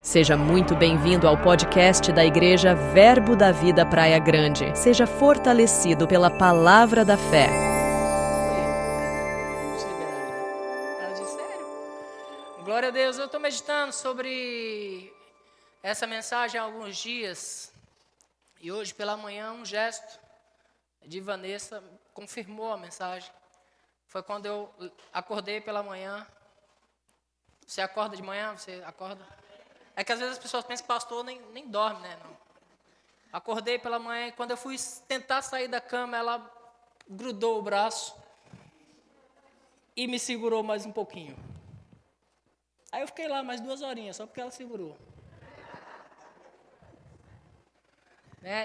Seja muito bem-vindo ao podcast da Igreja Verbo da Vida Praia Grande. Seja fortalecido pela palavra da fé. Glória a Deus, eu estou meditando sobre essa mensagem há alguns dias. E hoje pela manhã um gesto de Vanessa confirmou a mensagem. Foi quando eu acordei pela manhã. Você acorda de manhã? Você acorda? É que às vezes as pessoas pensam que pastor nem dorme, né? Não. Acordei pela manhã e quando eu fui tentar sair da cama, ela grudou o braço e me segurou mais um pouquinho. Aí eu fiquei lá mais 2 horinhas, só porque ela segurou.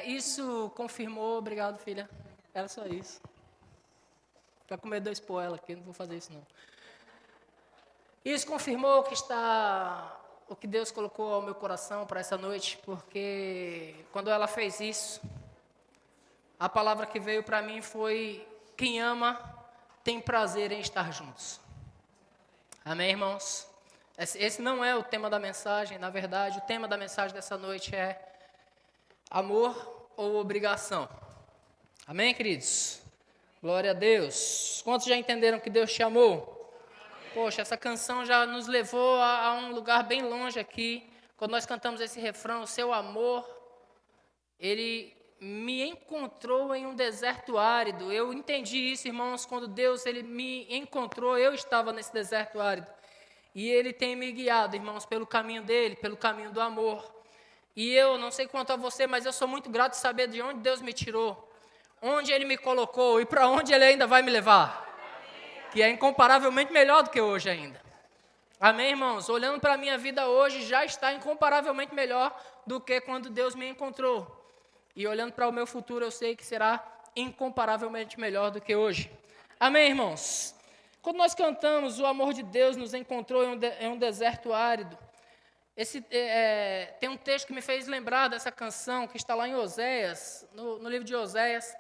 Isso confirmou, obrigado filha, era só isso. Para comer 2 poelas aqui, não vou fazer isso não. Isso confirmou o que Deus colocou ao meu coração para essa noite, porque quando ela fez isso, a palavra que veio para mim foi: quem ama tem prazer em estar juntos. Amém, irmãos? Esse não é o tema da mensagem, na verdade, o tema da mensagem dessa noite é amor ou obrigação. Amém, queridos? Glória a Deus. Quantos já entenderam que Deus te amou? Poxa, essa canção já nos levou a um lugar bem longe aqui. Quando nós cantamos esse refrão, o seu amor, ele me encontrou em um deserto árido. Eu entendi isso, irmãos, quando Deus ele me encontrou, eu estava nesse deserto árido. E ele tem me guiado, irmãos, pelo caminho dele, pelo caminho do amor. E eu não sei quanto a você, mas eu sou muito grato de saber de onde Deus me tirou, onde ele me colocou e para onde ele ainda vai me levar. Que é incomparavelmente melhor do que hoje ainda. Amém, irmãos? Olhando para a minha vida hoje, já está incomparavelmente melhor do que quando Deus me encontrou. E olhando para o meu futuro, eu sei que será incomparavelmente melhor do que hoje. Amém, irmãos? Quando nós cantamos, o amor de Deus nos encontrou em um deserto árido. Tem um texto que me fez lembrar dessa canção, que está lá em Oséias, no livro de Oséias.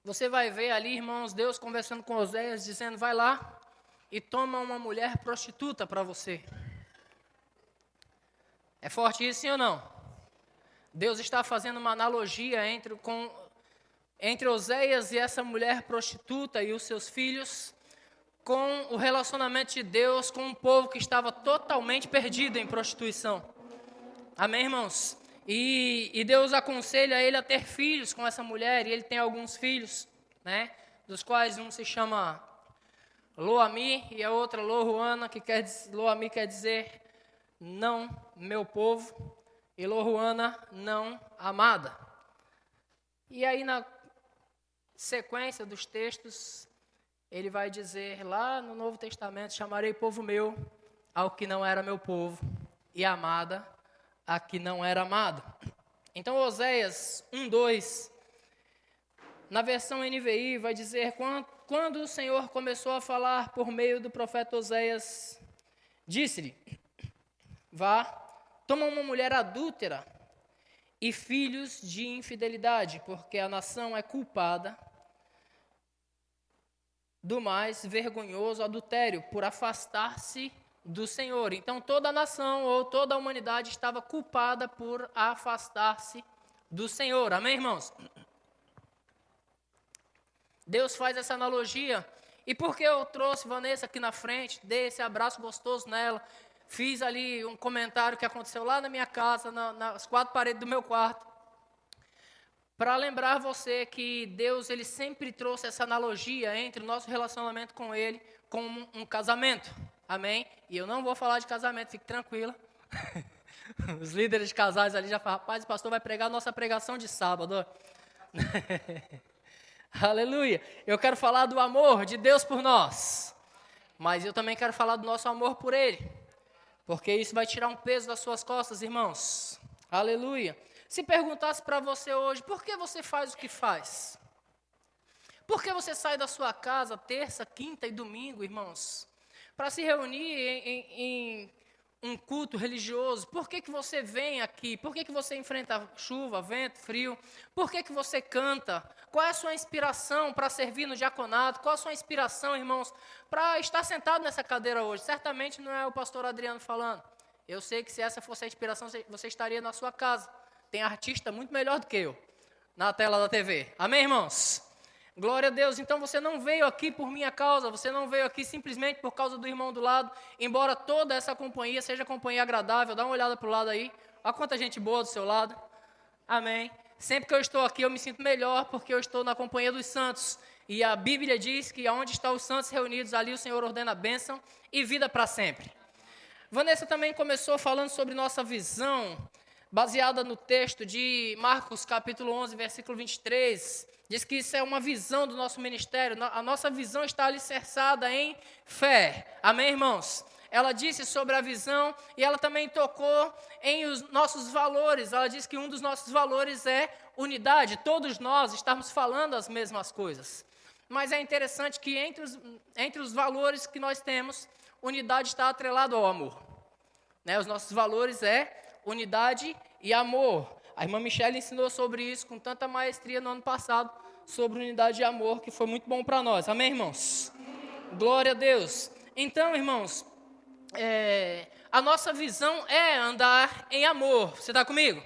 Você vai ver ali, irmãos, Deus conversando com Oséias, dizendo: vai lá e toma uma mulher prostituta para você. É forte isso, sim ou não? Deus está fazendo uma analogia entre Oséias e essa mulher prostituta e os seus filhos, com o relacionamento de Deus com um povo que estava totalmente perdido em prostituição. Amém, irmãos? E Deus aconselha ele a ter filhos com essa mulher, e ele tem alguns filhos, né? Dos quais um se chama Lo-Ammi e a outra Lo-Ruana, Lo-Ammi quer dizer não meu povo, e Lo-Ruana não amada. E aí na sequência dos textos, ele vai dizer lá no Novo Testamento: chamarei povo meu ao que não era meu povo, e amada a que não era amado. Então Oséias 1:2, na versão NVI, vai dizer: quando o Senhor começou a falar por meio do profeta Oséias, disse-lhe: vá, toma uma mulher adúltera e filhos de infidelidade, porque a nação é culpada do mais vergonhoso adultério, por afastar-se do Senhor. Então toda a nação ou toda a humanidade estava culpada por afastar-se do Senhor. Amém, irmãos? Deus faz essa analogia. E por que eu trouxe Vanessa aqui na frente, dei esse abraço gostoso nela, fiz ali um comentário que aconteceu lá na minha casa, nas 4 paredes do meu quarto, para lembrar você que Deus ele sempre trouxe essa analogia entre o nosso relacionamento com Ele, com um casamento. Amém? E eu não vou falar de casamento, fique tranquila. Os líderes de casais ali já falam: rapaz, o pastor vai pregar a nossa pregação de sábado. Aleluia. Eu quero falar do amor de Deus por nós, mas eu também quero falar do nosso amor por Ele, porque isso vai tirar um peso das suas costas, irmãos. Aleluia. Se perguntasse para você hoje: por que você faz o que faz? Por que você sai da sua casa terça, quinta e domingo, irmãos, para se reunir em um culto religioso? Por que você vem aqui? Por que você enfrenta chuva, vento, frio? Por que você canta? Qual é a sua inspiração para servir no diaconato? Qual a sua inspiração, irmãos, para estar sentado nessa cadeira hoje? Certamente não é o pastor Adriano falando. Eu sei que se essa fosse a inspiração, você estaria na sua casa. Tem artista muito melhor do que eu na tela da TV. Amém, irmãos? Glória a Deus. Então você não veio aqui por minha causa, você não veio aqui simplesmente por causa do irmão do lado, embora toda essa companhia seja companhia agradável. Dá uma olhada para o lado aí. Olha quanta gente boa do seu lado. Amém. Sempre que eu estou aqui eu me sinto melhor porque eu estou na companhia dos santos. E a Bíblia diz que onde estão os santos reunidos, ali o Senhor ordena bênção e vida para sempre. Vanessa também começou falando sobre nossa visão, baseada no texto de Marcos capítulo 11, versículo 23, diz que isso é uma visão do nosso ministério, a nossa visão está alicerçada em fé, amém, irmãos? Ela disse sobre a visão e ela também tocou em os nossos valores, ela disse que um dos nossos valores é unidade, todos nós estamos falando as mesmas coisas, mas é interessante que entre os valores que nós temos, unidade está atrelado ao amor, né? Os nossos valores é unidade e amor. A irmã Michele ensinou sobre isso com tanta maestria no ano passado, sobre unidade e amor, que foi muito bom para nós. Amém, irmãos? Glória a Deus. Então, irmãos, a nossa visão é andar em amor. Você está comigo?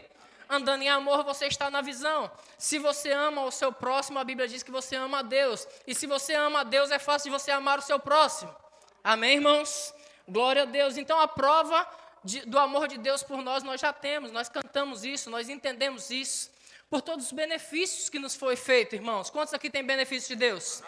Andando em amor, você está na visão. Se você ama o seu próximo, a Bíblia diz que você ama a Deus. E se você ama a Deus, é fácil de você amar o seu próximo. Amém, irmãos? Glória a Deus. Então, a prova do amor de Deus por nós já temos, nós cantamos isso, nós entendemos isso, por todos os benefícios que nos foi feito, irmãos. Quantos aqui têm benefícios de Deus?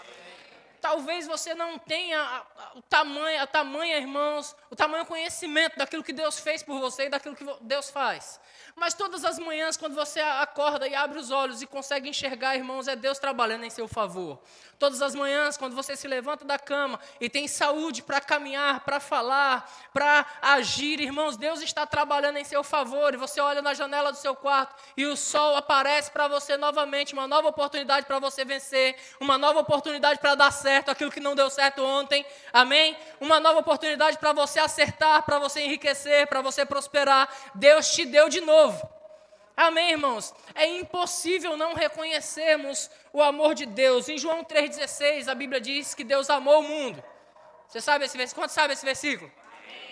Talvez você não tenha o tamanho, irmãos, o tamanho conhecimento daquilo que Deus fez por você e daquilo que Deus faz. Mas todas as manhãs, quando você acorda e abre os olhos e consegue enxergar, irmãos, é Deus trabalhando em seu favor. Todas as manhãs, quando você se levanta da cama e tem saúde para caminhar, para falar, para agir, irmãos, Deus está trabalhando em seu favor. E você olha na janela do seu quarto e o sol aparece para você novamente, uma nova oportunidade para você vencer, uma nova oportunidade para dar certo aquilo que não deu certo ontem, amém? Uma nova oportunidade para você acertar, para você enriquecer, para você prosperar. Deus te deu de novo. Amém, irmãos? É impossível não reconhecermos o amor de Deus. Em João 3,16, a Bíblia diz que Deus amou o mundo. Você sabe esse versículo? Quantos sabem esse versículo?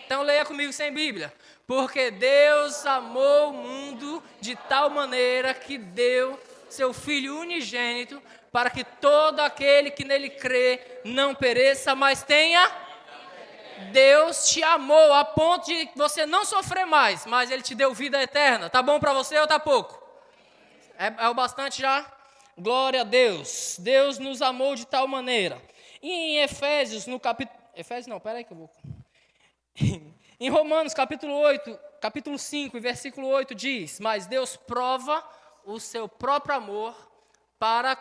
Então leia comigo sem Bíblia. Porque Deus amou o mundo de tal maneira que deu seu Filho unigênito para que todo aquele que nele crê não pereça, mas tenha... Deus te amou a ponto de você não sofrer mais, mas Ele te deu vida eterna. Tá bom para você ou tá pouco? É o bastante já? Glória a Deus. Deus nos amou de tal maneira. E em Efésios, no capítulo... Efésios não, peraí que eu vou... Em Romanos, capítulo 5, versículo 8 diz: mas Deus prova o seu próprio amor para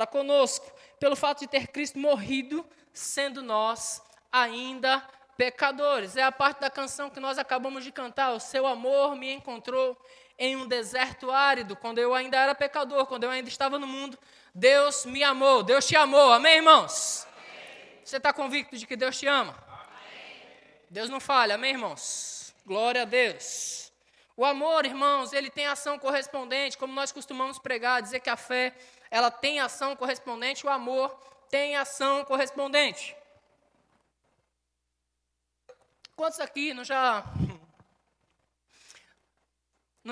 conosco, pelo fato de ter Cristo morrido, sendo nós ainda pecadores. É a parte da canção que nós acabamos de cantar. O seu amor me encontrou em um deserto árido, quando eu ainda era pecador, quando eu ainda estava no mundo. Deus me amou. Deus te amou. Amém, irmãos? Amém. Você está convicto de que Deus te ama? Amém. Deus não falha. Amém, irmãos? Glória a Deus. O amor, irmãos, ele tem ação correspondente, como nós costumamos pregar, dizer que a fé, ela tem ação correspondente, o amor tem ação correspondente. Quantos aqui não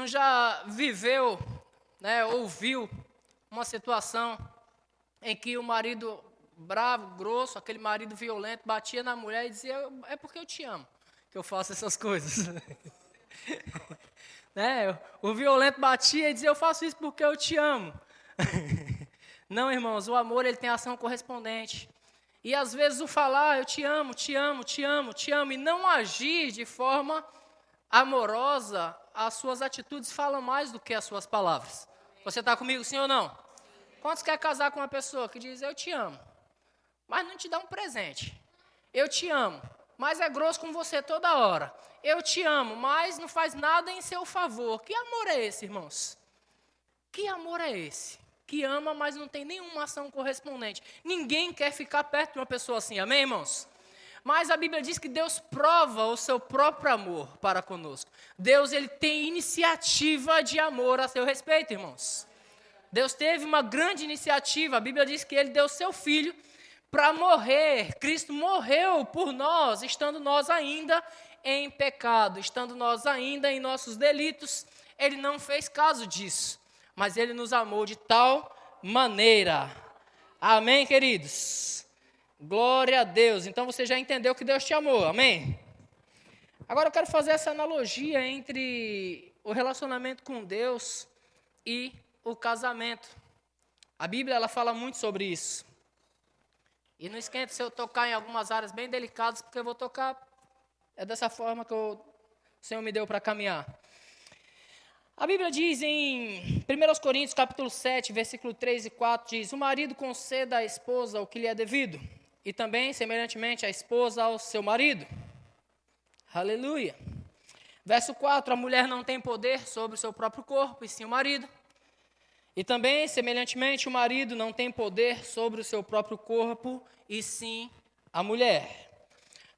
já viveu, né, ouviu uma situação em que o marido bravo, grosso, aquele marido violento, batia na mulher e dizia: é porque eu te amo que eu faço essas coisas. Né? O violento batia e dizia: eu faço isso porque eu te amo. Não, irmãos, o amor ele tem ação correspondente. E às vezes o falar: eu te amo, te amo, te amo, te amo, e não agir de forma amorosa, as suas atitudes falam mais do que as suas palavras. Você está comigo, sim ou não? Quantos quer casar com uma pessoa que diz: eu te amo, mas não te dá um presente? Eu te amo, mas é grosso com você toda hora. Eu te amo, mas não faz nada em seu favor. Que amor é esse, irmãos? Que amor é esse? Que ama, mas não tem nenhuma ação correspondente. Ninguém quer ficar perto de uma pessoa assim, amém, irmãos? Mas a Bíblia diz que Deus prova o seu próprio amor para conosco. Deus, ele tem iniciativa de amor a seu respeito, irmãos. Deus teve uma grande iniciativa. A Bíblia diz que ele deu seu filho para morrer. Cristo morreu por nós, estando nós ainda em pecado, estando nós ainda em nossos delitos. Ele não fez caso disso, mas ele nos amou de tal maneira. Amém, queridos? Glória a Deus. Então você já entendeu que Deus te amou, amém? Agora eu quero fazer essa analogia entre o relacionamento com Deus e o casamento. A Bíblia, ela fala muito sobre isso. E não esquenta se eu tocar em algumas áreas bem delicadas, porque eu vou tocar, é dessa forma que o Senhor me deu para caminhar. A Bíblia diz em 1 Coríntios, capítulo 7, versículo 3 e 4, diz: o marido conceda à esposa o que lhe é devido, e também, semelhantemente, a esposa ao seu marido. Aleluia. Verso 4, a mulher não tem poder sobre o seu próprio corpo, e sim o marido. E também, semelhantemente, o marido não tem poder sobre o seu próprio corpo, e sim a mulher.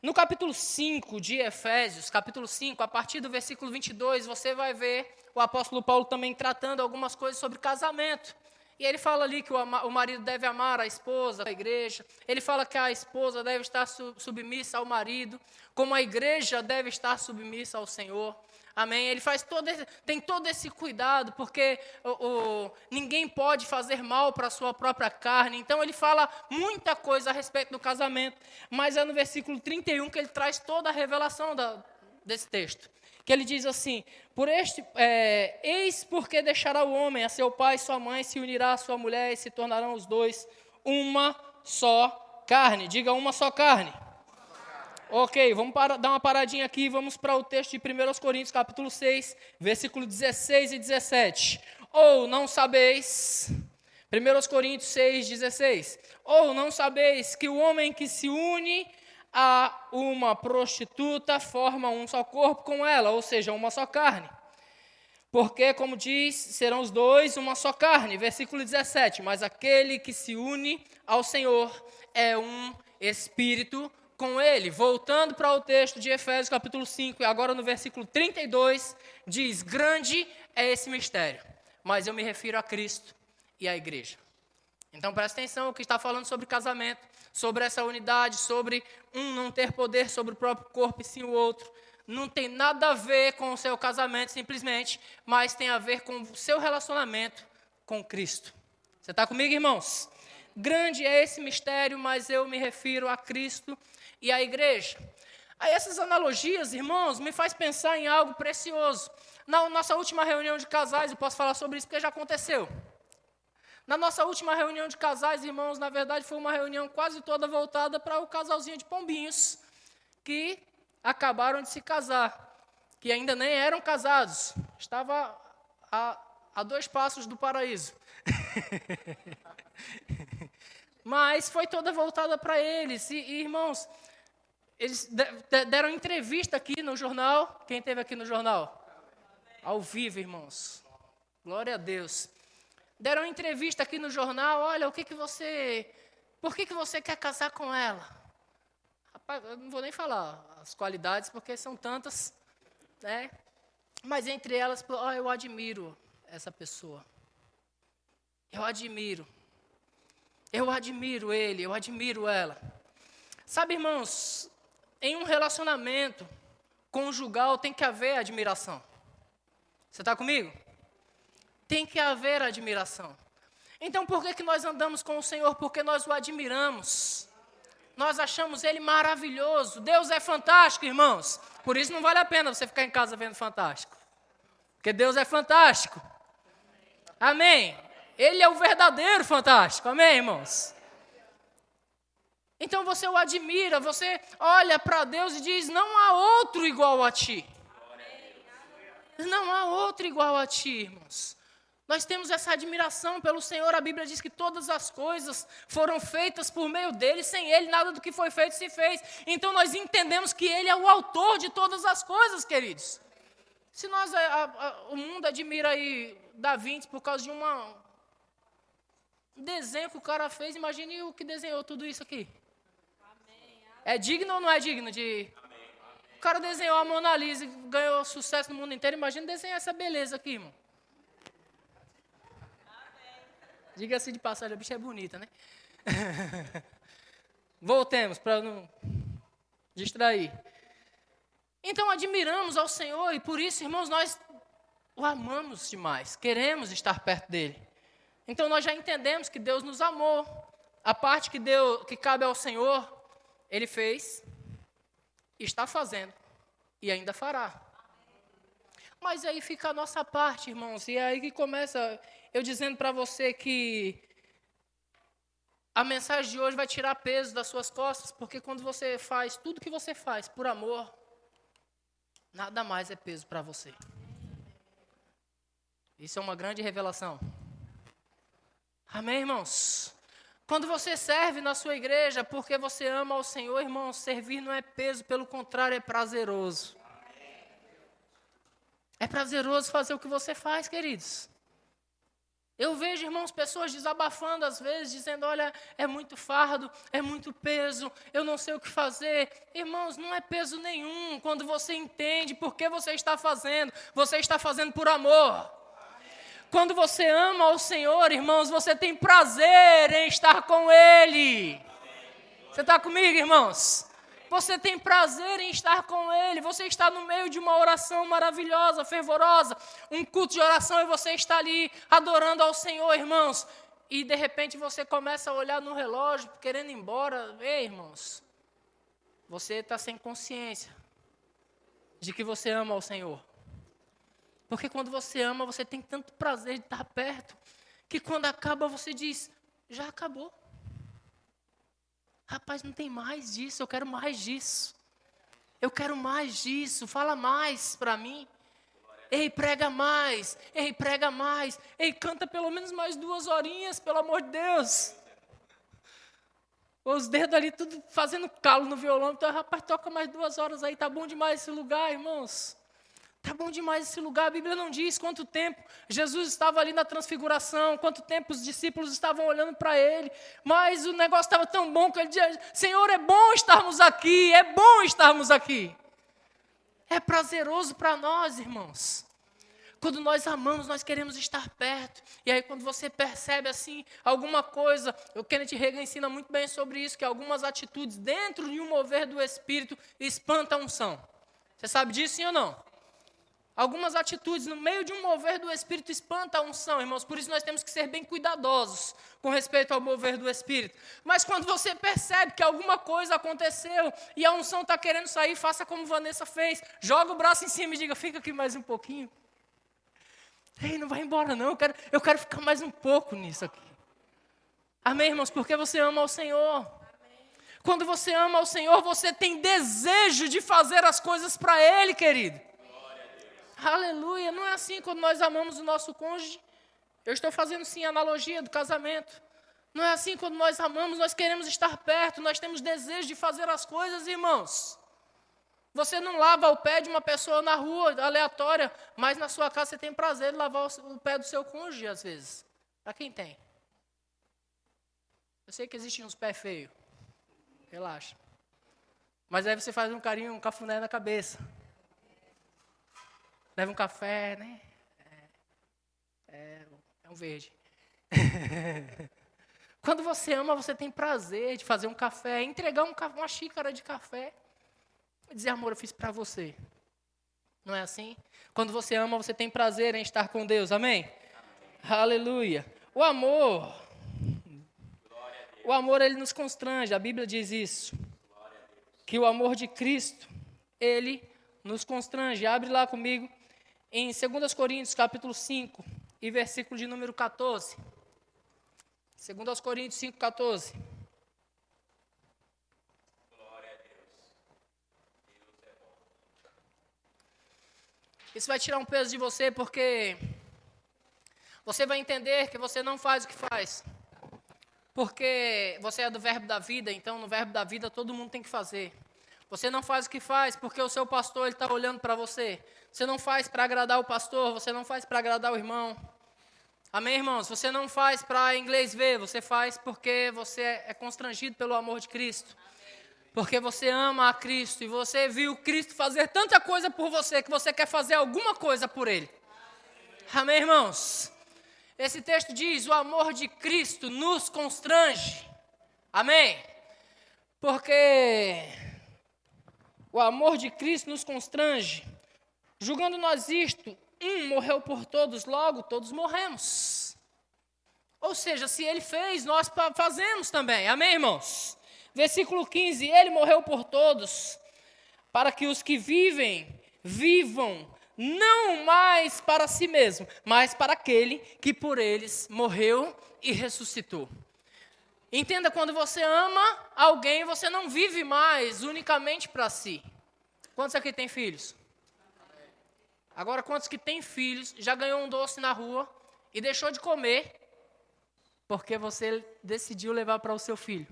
No capítulo 5 de Efésios, capítulo 5, a partir do versículo 22, você vai ver o apóstolo Paulo também tratando algumas coisas sobre casamento. E ele fala ali que o marido deve amar a esposa, a igreja. Ele fala que a esposa deve estar submissa ao marido, como a igreja deve estar submissa ao Senhor. Amém? Ele tem todo esse cuidado, porque ninguém pode fazer mal para a sua própria carne. Então, ele fala muita coisa a respeito do casamento. Mas é no versículo 31 que ele traz toda a revelação desse texto. Que ele diz assim: eis porque deixará o homem a seu pai e sua mãe, se unirá à sua mulher, e se tornarão os dois uma só carne. Diga, uma só carne. Ok, vamos dar uma paradinha aqui, vamos para o texto de 1 Coríntios, capítulo 6, versículo 16 e 17. Ou não sabeis, 1 Coríntios 6, 16. Ou não sabeis que o homem que se une a uma prostituta forma um só corpo com ela, ou seja, uma só carne. Porque, como diz, serão os dois uma só carne. Versículo 17. Mas aquele que se une ao Senhor é um espírito com ele. Voltando para o texto de Efésios capítulo 5, e agora no versículo 32, diz: grande é esse mistério, mas eu me refiro a Cristo e à igreja. Então presta atenção, o que está falando sobre casamento, sobre essa unidade, sobre um não ter poder sobre o próprio corpo e sim o outro. Não tem nada a ver com o seu casamento simplesmente, mas tem a ver com o seu relacionamento com Cristo. Você está comigo, irmãos? Grande é esse mistério, mas eu me refiro a Cristo e à igreja. Aí essas analogias, irmãos, me faz pensar em algo precioso. Na nossa última reunião de casais, eu posso falar sobre isso porque já aconteceu. Na nossa última reunião de casais, irmãos, na verdade foi uma reunião quase toda voltada para o casalzinho de pombinhos, que acabaram de se casar, que ainda nem eram casados, estava a 2 passos do paraíso. Mas foi toda voltada para eles, e irmãos, eles deram entrevista aqui no jornal. Quem esteve aqui no jornal? Ao vivo, irmãos. Glória a Deus. Deram entrevista aqui no jornal. Olha, por que você quer casar com ela? Rapaz, eu não vou nem falar as qualidades, porque são tantas, né? Mas entre elas, eu admiro essa pessoa. Eu admiro ele, eu admiro ela. Sabe, irmãos, em um relacionamento conjugal tem que haver admiração. Você está comigo? Tem que haver admiração. Então, por que nós andamos com o Senhor? Porque nós o admiramos. Nós achamos Ele maravilhoso. Deus é fantástico, irmãos. Por isso não vale a pena você ficar em casa vendo Fantástico. Porque Deus é fantástico. Amém? Ele é o verdadeiro fantástico. Amém, irmãos? Então você o admira, você olha para Deus e diz: não há outro igual a ti. Não há outro igual a ti, irmãos. Nós temos essa admiração pelo Senhor. A Bíblia diz que todas as coisas foram feitas por meio dele. Sem ele, nada do que foi feito se fez. Então, nós entendemos que ele é o autor de todas as coisas, queridos. Se o mundo admira aí Da Vinci por causa de um desenho que o cara fez, imagine o que desenhou tudo isso aqui. É digno ou não é digno de... O cara desenhou a Mona Lisa e ganhou sucesso no mundo inteiro. Imagina desenhar essa beleza aqui, irmão. Diga-se de passagem, a bicha é bonita, né? Voltemos, para não distrair. Então, admiramos ao Senhor e por isso, irmãos, nós o amamos demais. Queremos estar perto dele. Então, nós já entendemos que Deus nos amou. A parte que cabe ao Senhor, ele fez, está fazendo e ainda fará. Mas aí fica a nossa parte, irmãos, e é aí que começa eu dizendo para você que a mensagem de hoje vai tirar peso das suas costas, porque quando você faz tudo que você faz por amor, nada mais é peso para você. Isso é uma grande revelação. Amém, irmãos? Quando você serve na sua igreja porque você ama ao Senhor, irmãos, servir não é peso, pelo contrário, é prazeroso. É prazeroso fazer o que você faz, queridos. Eu vejo, irmãos, pessoas desabafando às vezes, dizendo, olha, é muito fardo, é muito peso, eu não sei o que fazer. Irmãos, não é peso nenhum quando você entende por que você está fazendo por amor. Quando você ama ao Senhor, irmãos, você tem prazer em estar com Ele. Você está comigo, irmãos? Você tem prazer em estar com Ele. Você está no meio de uma oração maravilhosa, fervorosa, um culto de oração e você está ali adorando ao Senhor, irmãos. E de repente você começa a olhar no relógio, querendo ir embora. Ei, irmãos, você está sem consciência de que você ama ao Senhor. Porque quando você ama, você tem tanto prazer de estar perto, que quando acaba você diz, já acabou. Rapaz, não tem mais disso, eu quero mais disso. Eu quero mais disso, fala mais para mim. Ei, prega mais. Ei, prega mais. Ei, canta pelo menos mais 2 horinhas, pelo amor de Deus. Os dedos ali tudo fazendo calo no violão. Então, rapaz, toca mais 2 horas aí, tá bom demais esse lugar, irmãos. Tá bom demais esse lugar, a Bíblia não diz quanto tempo Jesus estava ali na transfiguração, quanto tempo os discípulos estavam olhando para Ele, mas o negócio estava tão bom que Ele dizia, Senhor, é bom estarmos aqui, é bom estarmos aqui. É prazeroso para nós, irmãos. Quando nós amamos, nós queremos estar perto. E aí quando você percebe assim, alguma coisa, o Kenneth Hagin ensina muito bem sobre isso, que algumas atitudes dentro de um mover do Espírito espantam a unção. Você sabe disso, sim ou não? Algumas atitudes no meio de um mover do Espírito espantam a unção, irmãos. Por isso nós temos que ser bem cuidadosos com respeito ao mover do Espírito. Mas quando você percebe que alguma coisa aconteceu e a unção está querendo sair, faça como Vanessa fez. Joga o braço em cima e diga, fica aqui mais um pouquinho. Ei, não vai embora não, eu quero ficar mais um pouco nisso aqui. Amém, irmãos? Porque você ama ao Senhor. Quando você ama ao Senhor, você tem desejo de fazer as coisas para Ele, querido. Aleluia, não é assim quando nós amamos o nosso cônjuge. Eu estou fazendo sim a analogia do casamento. Não é assim quando nós amamos, nós queremos estar perto, nós temos desejo de fazer as coisas, irmãos. Você não lava o pé de uma pessoa na rua, aleatória, mas na sua casa você tem prazer de lavar o pé do seu cônjuge, às vezes. Para quem tem? Eu sei que existem uns pés feios. Relaxa. Mas aí você faz um carinho, um cafuné na cabeça. Leva um café, né? É um verde. Quando você ama, você tem prazer de fazer um café, entregar uma xícara de café e dizer, amor, eu fiz para você. Não é assim? Quando você ama, você tem prazer em estar com Deus. Amém? Aleluia. O amor, ele nos constrange. A Bíblia diz isso. Que o amor de Cristo, ele nos constrange. Abre lá comigo. Em 2 Coríntios, capítulo 5, e versículo de número 14. 2 Coríntios 5, 14. Glória a Deus. Deus é bom. Isso vai tirar um peso de você, porque você vai entender que você não faz o que faz. Porque você é do verbo da vida, então no verbo da vida todo mundo tem que fazer. Você não faz o que faz porque o seu pastor está olhando para você. Você não faz para agradar o pastor, você não faz para agradar o irmão. Amém, irmãos? Você não faz para inglês ver, você faz porque você é constrangido pelo amor de Cristo. Porque você ama a Cristo e você viu Cristo fazer tanta coisa por você que você quer fazer alguma coisa por Ele. Amém, irmãos? Esse texto diz: o amor de Cristo nos constrange. Amém? Porque o amor de Cristo nos constrange. Julgando nós isto, um morreu por todos, logo todos morremos. Ou seja, se Ele fez, nós fazemos também. Amém, irmãos? Versículo 15, Ele morreu por todos, para que os que vivem, vivam, não mais para si mesmo, mas para aquele que por eles morreu e ressuscitou. Entenda, quando você ama alguém, você não vive mais unicamente para si. Quantos aqui têm filhos? Agora, quantos que têm filhos, já ganhou um doce na rua e deixou de comer, porque você decidiu levar para o seu filho?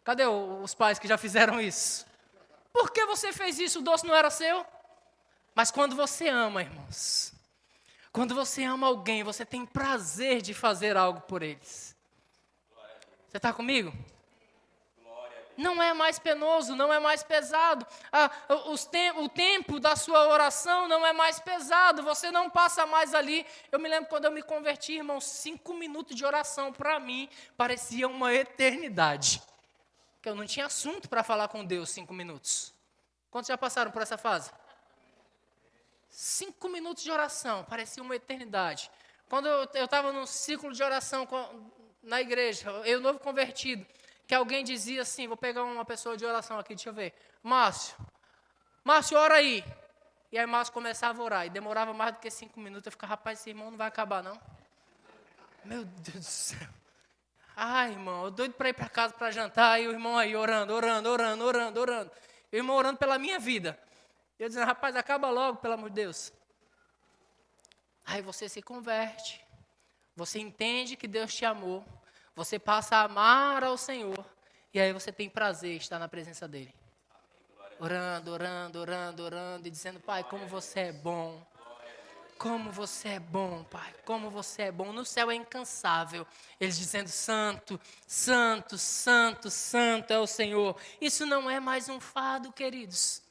Cadê os pais que já fizeram isso? Por que você fez isso? O doce não era seu? Mas quando você ama, irmãos, quando você ama alguém, você tem prazer de fazer algo por eles. Você está comigo? Não é mais penoso, não é mais pesado. O tempo da sua oração não é mais pesado, você não passa mais ali. Eu me lembro quando eu me converti, irmãos, 5 minutos de oração para mim parecia uma eternidade. Porque eu não tinha assunto para falar com Deus 5 minutos. Quantos já passaram por essa fase? 5 minutos de oração, parecia uma eternidade. Quando eu estava num ciclo de oração na igreja, eu novo convertido, que alguém dizia assim, vou pegar uma pessoa de oração aqui, deixa eu ver. Márcio, ora aí. E aí Márcio começava a orar, e demorava mais do que 5 minutos, eu ficava, rapaz, esse irmão não vai acabar não. Meu Deus do céu. Ai, irmão, eu doido para ir para casa para jantar, e o irmão aí orando. O irmão orando pela minha vida. Eu dizendo, rapaz, acaba logo, pelo amor de Deus. Aí você se converte, você entende que Deus te amou, você passa a amar ao Senhor, e aí você tem prazer em estar na presença dEle. Orando, e dizendo, Pai, como você é bom. Como você é bom, Pai, como você é bom. No céu é incansável. Eles dizendo, santo, santo, santo, santo é o Senhor. Isso não é mais um fardo, queridos.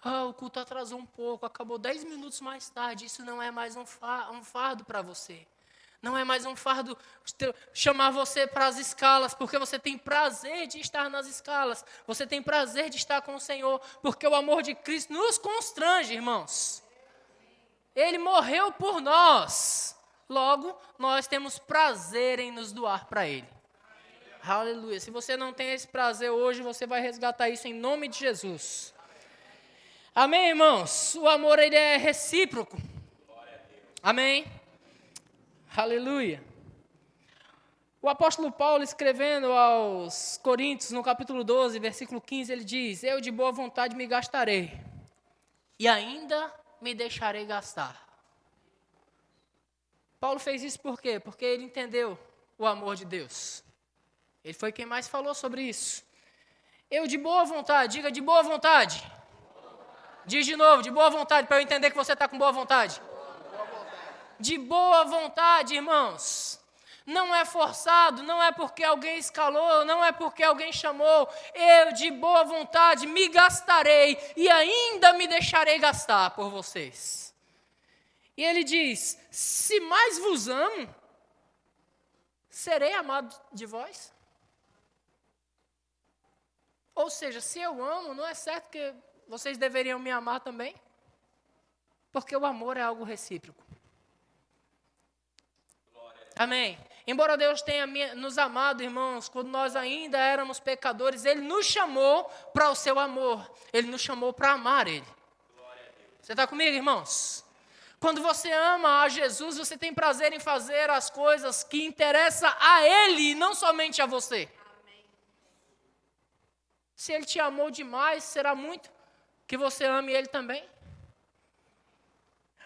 O culto atrasou um pouco, acabou 10 minutos mais tarde. Isso não é mais um fardo para você. Não é mais um fardo chamar você para as escalas, porque você tem prazer de estar nas escalas. Você tem prazer de estar com o Senhor, porque o amor de Cristo nos constrange, irmãos. Ele morreu por nós. Logo, nós temos prazer em nos doar para Ele. Aleluia. Se você não tem esse prazer hoje, você vai resgatar isso em nome de Jesus. Amém, irmãos? O amor, ele é recíproco. Amém? Aleluia. O apóstolo Paulo, escrevendo aos Coríntios, no capítulo 12, versículo 15, ele diz, eu de boa vontade me gastarei, e ainda me deixarei gastar. Paulo fez isso por quê? Porque ele entendeu o amor de Deus. Ele foi quem mais falou sobre isso. Eu de boa vontade, diga de boa vontade. Diz de novo, de boa vontade, para eu entender que você está com boa vontade. De boa vontade, irmãos. Não é forçado, não é porque alguém escalou, não é porque alguém chamou. Eu de boa vontade me gastarei e ainda me deixarei gastar por vocês. E ele diz, se mais vos amo, serei amado de vós? Ou seja, se eu amo, não é certo que vocês deveriam me amar também? Porque o amor é algo recíproco. Amém. Embora Deus tenha nos amado, irmãos, quando nós ainda éramos pecadores, Ele nos chamou para o seu amor. Ele nos chamou para amar Ele. Você está comigo, irmãos? Quando você ama a Jesus, você tem prazer em fazer as coisas que interessam a Ele e não somente a você. Amém. Se Ele te amou demais, será muito que você ame Ele também.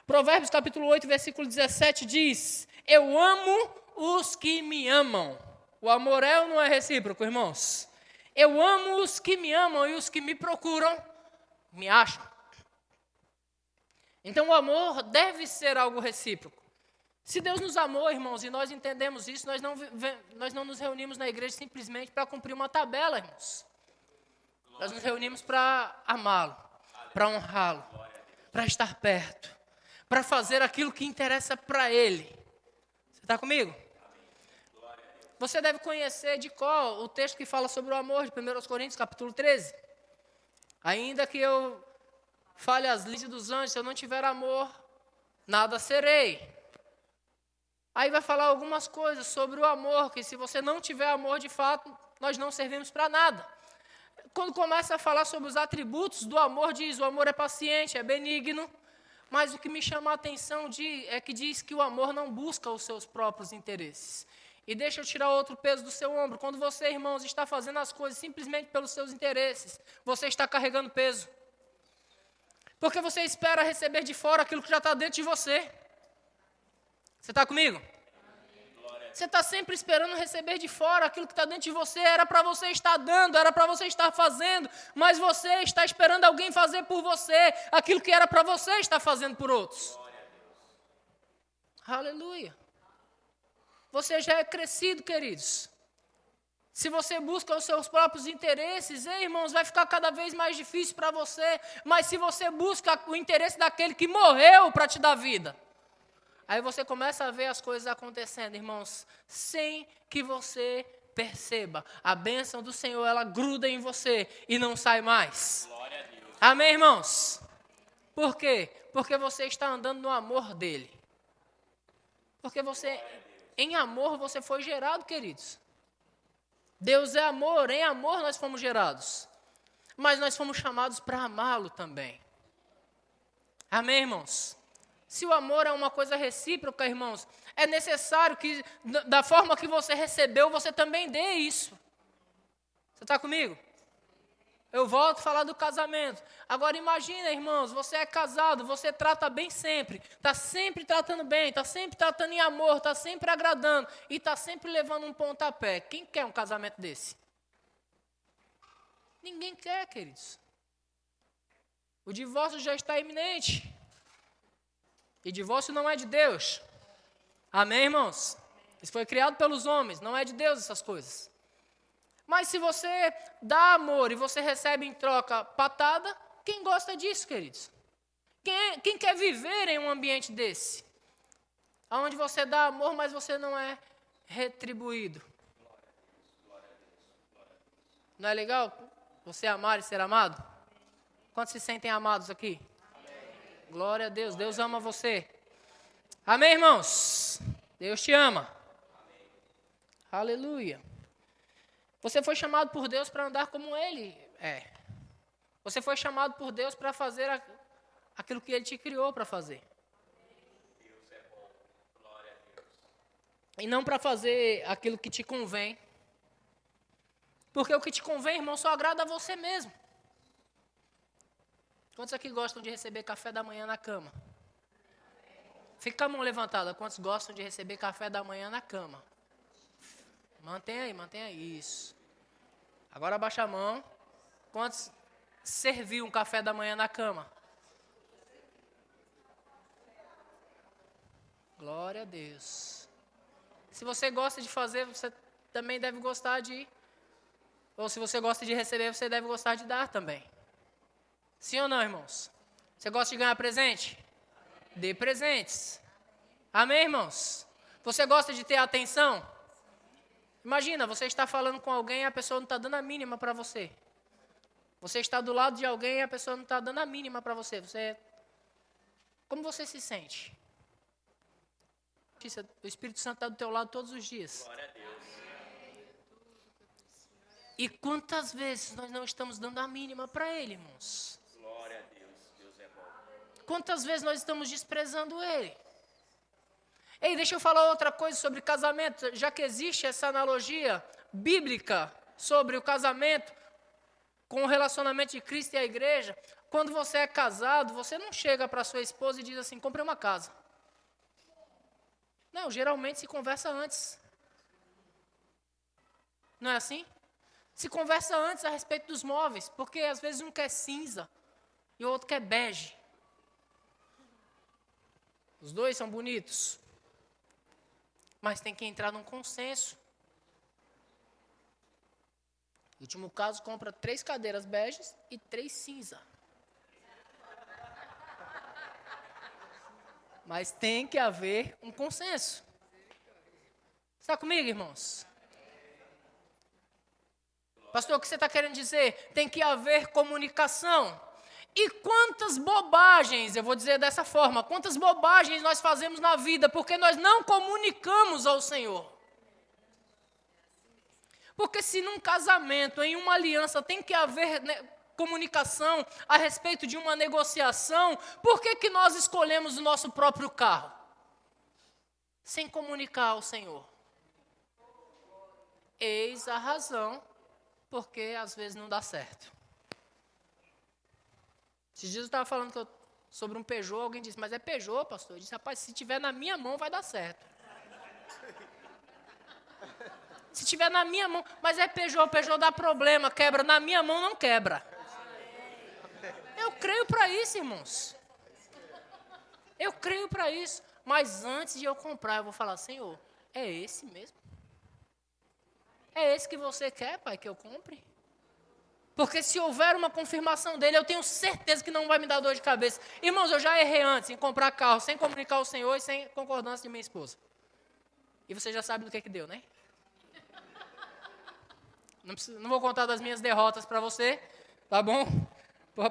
Provérbios capítulo 8, versículo 17 diz, eu amo os que me amam. O amor é ou não é recíproco, irmãos? Eu amo os que me amam e os que me procuram, me acham. Então o amor deve ser algo recíproco. Se Deus nos amou, irmãos, e nós entendemos isso, nós não nos reunimos na igreja simplesmente para cumprir uma tabela, irmãos. Nós nos reunimos para amá-lo, para honrá-lo, para estar perto, para fazer aquilo que interessa para Ele. Você está comigo? Você deve conhecer de cor o texto que fala sobre o amor de 1 Coríntios, capítulo 13. Ainda que eu fale as línguas dos anjos, se eu não tiver amor, nada serei. Aí vai falar algumas coisas sobre o amor, que se você não tiver amor de fato, nós não servimos para nada. Quando começa a falar sobre os atributos do amor, diz, o amor é paciente, é benigno, mas o que me chama a atenção é que diz que o amor não busca os seus próprios interesses. E deixa eu tirar outro peso do seu ombro. Quando você, irmãos, está fazendo as coisas simplesmente pelos seus interesses, você está carregando peso. Porque você espera receber de fora aquilo que já está dentro de você. Você está comigo? Você está sempre esperando receber de fora aquilo que está dentro de você. Era para você estar dando, era para você estar fazendo, mas você está esperando alguém fazer por você aquilo que era para você estar fazendo por outros. Aleluia. Você já é crescido, queridos. Se você busca os seus próprios interesses, irmãos, vai ficar cada vez mais difícil para você. Mas se você busca o interesse daquele que morreu para te dar vida, aí você começa a ver as coisas acontecendo, irmãos, sem que você perceba. A bênção do Senhor, ela gruda em você e não sai mais. Glória a Deus. Amém, irmãos? Por quê? Porque você está andando no amor dele. Porque você, em amor, você foi gerado, queridos. Deus é amor, em amor nós fomos gerados. Mas nós fomos chamados para amá-lo também. Amém, irmãos? Se o amor é uma coisa recíproca, irmãos, é necessário que, da forma que você recebeu, você também dê isso. Você está comigo? Eu volto a falar do casamento. Agora imagina, irmãos, você é casado, você trata bem sempre. Está sempre tratando bem, está sempre tratando em amor, está sempre agradando. E está sempre levando um pontapé. Quem quer um casamento desse? Ninguém quer, queridos. O divórcio já está iminente. E divórcio não é de Deus. Amém, irmãos? Isso foi criado pelos homens, não é de Deus essas coisas. Mas se você dá amor e você recebe em troca patada, quem gosta disso, queridos? Quem quer viver em um ambiente desse? Onde você dá amor, mas você não é retribuído. Não é legal você amar e ser amado? Quantos se sentem amados aqui? Glória a Deus, Deus ama você. Amém, irmãos? Deus te ama. Aleluia. Você foi chamado por Deus para andar como Ele é. Você foi chamado por Deus para fazer aquilo que Ele te criou para fazer. Deus é bom. Glória a Deus. E não para fazer aquilo que te convém. Porque o que te convém, irmão, só agrada a você mesmo. Quantos aqui gostam de receber café da manhã na cama? Fica com a mão levantada. Quantos gostam de receber café da manhã na cama? Mantenha aí. Isso. Agora abaixa a mão. Quantos serviu um café da manhã na cama? Glória a Deus. Se você gosta de fazer, você também deve gostar de... Ou se você gosta de receber, você deve gostar de dar também. Sim ou não, irmãos? Você gosta de ganhar presente? Dê presentes. Amém, irmãos? Você gosta de ter atenção? Imagina, você está falando com alguém e a pessoa não está dando a mínima para você. Você está do lado de alguém e a pessoa não está dando a mínima para você. Como você se sente? O Espírito Santo está do teu lado todos os dias. Glória a Deus. E quantas vezes nós não estamos dando a mínima para Ele, irmãos? Glória a Deus, Deus é bom. Quantas vezes nós estamos desprezando Ele? Ei, deixa eu falar outra coisa sobre casamento, já que existe essa analogia bíblica sobre o casamento com o relacionamento de Cristo e a igreja. Quando você é casado, você não chega para sua esposa e diz assim, comprei uma casa. Não, geralmente se conversa antes. Não é assim? Se conversa antes a respeito dos móveis, porque às vezes um quer cinza e o outro quer bege. Os dois são bonitos, mas tem que entrar num consenso. No último caso, compra 3 cadeiras beges e 3 cinza. Mas tem que haver um consenso. Está comigo, irmãos? Pastor, o que você está querendo dizer? Tem que haver comunicação. E quantas bobagens, eu vou dizer dessa forma, quantas bobagens nós fazemos na vida porque nós não comunicamos ao Senhor. Porque se num casamento, em uma aliança, tem que haver comunicação a respeito de uma negociação, por que nós escolhemos o nosso próprio carro? Sem comunicar ao Senhor. Eis a razão porque às vezes não dá certo. Esses dias eu estava falando sobre um Peugeot, alguém disse, mas é Peugeot, pastor? Eu disse, rapaz, se tiver na minha mão vai dar certo. Se tiver na minha mão, mas é Peugeot, Peugeot dá problema, quebra, na minha mão não quebra. Eu creio para isso, irmãos. Eu creio para isso. Mas antes de eu comprar, eu vou falar, Senhor, é esse mesmo? É esse que você quer, Pai, que eu compre? Porque se houver uma confirmação dele, eu tenho certeza que não vai me dar dor de cabeça. Irmãos, eu já errei antes em comprar carro, sem comunicar ao Senhor e sem concordância de minha esposa. E você já sabe do que deu, né? Não vou contar das minhas derrotas para você, tá bom?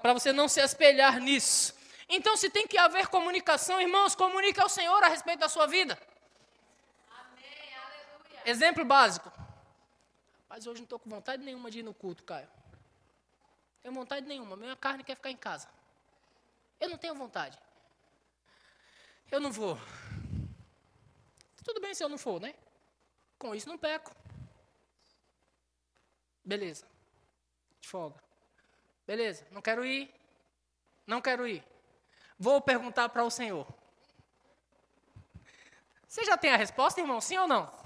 Para você não se espelhar nisso. Então, se tem que haver comunicação, irmãos, comunique ao Senhor a respeito da sua vida. Amém, aleluia. Exemplo básico. Mas hoje não estou com vontade nenhuma de ir no culto, Caio. Não tenho vontade nenhuma. Minha carne quer ficar em casa. Eu não tenho vontade. Eu não vou. Tudo bem se eu não for, né? Com isso não peco. Beleza. De folga. Beleza. Não quero ir. Não quero ir. Vou perguntar para o Senhor. Você já tem a resposta, irmão? Sim ou não?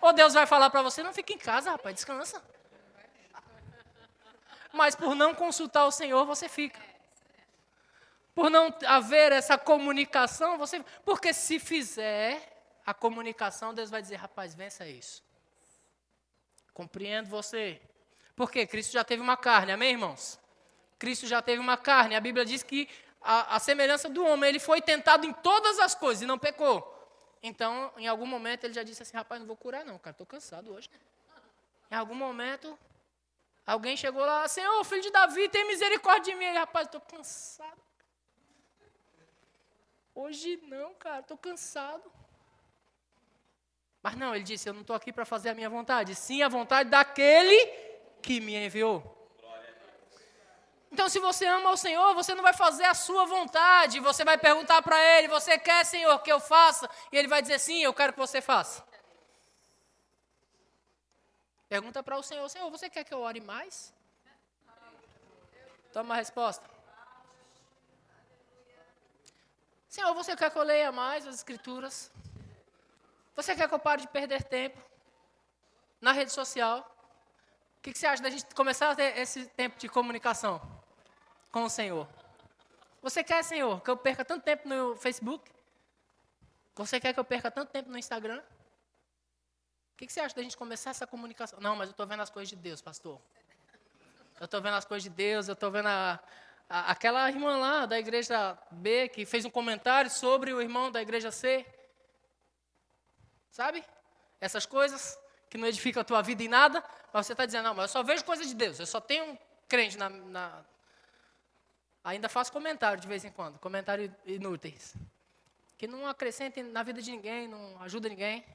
Ou Deus vai falar para você, não fique em casa, rapaz, descansa. Mas por não consultar o Senhor, você fica. Por não haver essa comunicação, você... Porque se fizer a comunicação, Deus vai dizer, rapaz, vença isso. Compreendo você. Porque Cristo já teve uma carne, amém, irmãos? Cristo já teve uma carne. A Bíblia diz que a semelhança do homem, ele foi tentado em todas as coisas e não pecou. Então, em algum momento, ele já disse assim, rapaz, não vou curar não, cara, estou cansado hoje. Em algum momento, alguém chegou lá, Senhor, filho de Davi, tem misericórdia de mim. Ele, rapaz, estou cansado. Hoje não, cara, estou cansado. Mas não, ele disse, eu não estou aqui para fazer a minha vontade, sim a vontade daquele que me enviou. Então, se você ama o Senhor, você não vai fazer a sua vontade. Você vai perguntar para Ele, você quer, Senhor, que eu faça? E Ele vai dizer, sim, eu quero que você faça. Pergunta para o Senhor, Senhor, você quer que eu ore mais? Toma a resposta. Senhor, você quer que eu leia mais as Escrituras? Você quer que eu pare de perder tempo na rede social? O que você acha da gente começar a ter esse tempo de comunicação com o Senhor? Você quer, Senhor, que eu perca tanto tempo no Facebook? Você quer que eu perca tanto tempo no Instagram? O que você acha da gente começar essa comunicação? Não, mas eu estou vendo as coisas de Deus, pastor. Eu estou vendo as coisas de Deus, eu estou vendo aquela irmã lá da igreja B que fez um comentário sobre o irmão da igreja C. Sabe? Essas coisas que não edificam a tua vida em nada, mas você está dizendo, não, mas eu só vejo coisa de Deus, eu só tenho um crente na... Ainda faço comentário de vez em quando, comentário inúteis, que não acrescentem na vida de ninguém, não ajuda ninguém.